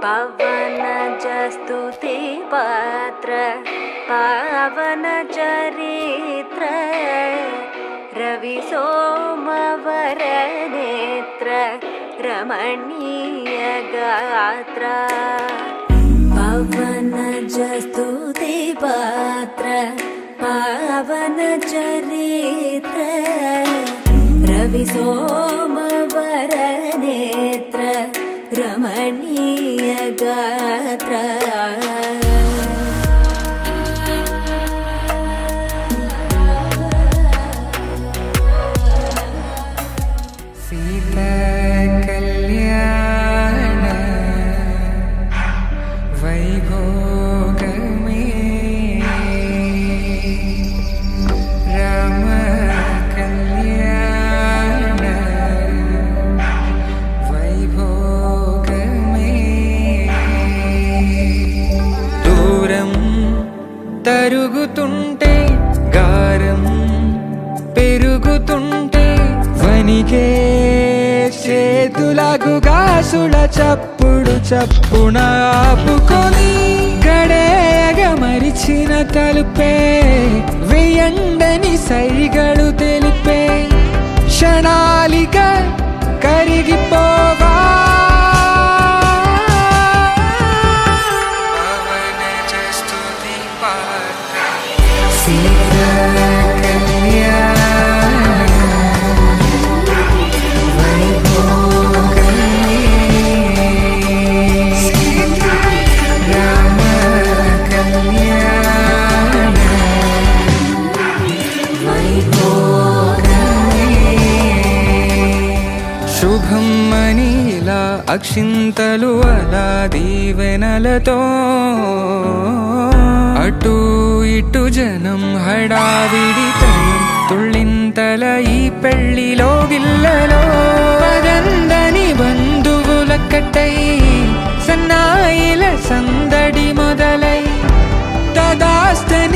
పవన జస్తుతి పాత్ర పావన చరిత్ర రవి సోమవర నేత్ర రమణీయ గాత్ర పవన జస్తుతి పాత్ర పావన చరిత్ర రవి సోమవర నేత్ర రమణీయ గాత్ర సీతా కళ్యాణ వైభోగమే రామ కళ్యాణ వైభోగమే దూరం తరుగుతుంటే గారం పెరుగుతుంటే వనికే చేతులకు గాసుల చప్పుడు చప్పున ఆపుకొని గడేయగ మరిచిన తలుపే వేయండని సైగలు తెలిపే క్షణాలిక కరిగిపోవా సీతా కళ్యాణ శుభం మనీలా అక్షింతలు అలా దీవెనలతో అటు ఇటు జనం హడావిడితనం తుళ్ళింతల ఈ పెళ్లిలో గిల్లలో పదందని బంధువుల కట్టై సన్నాయిల సందడి మొదలై తదాస్తని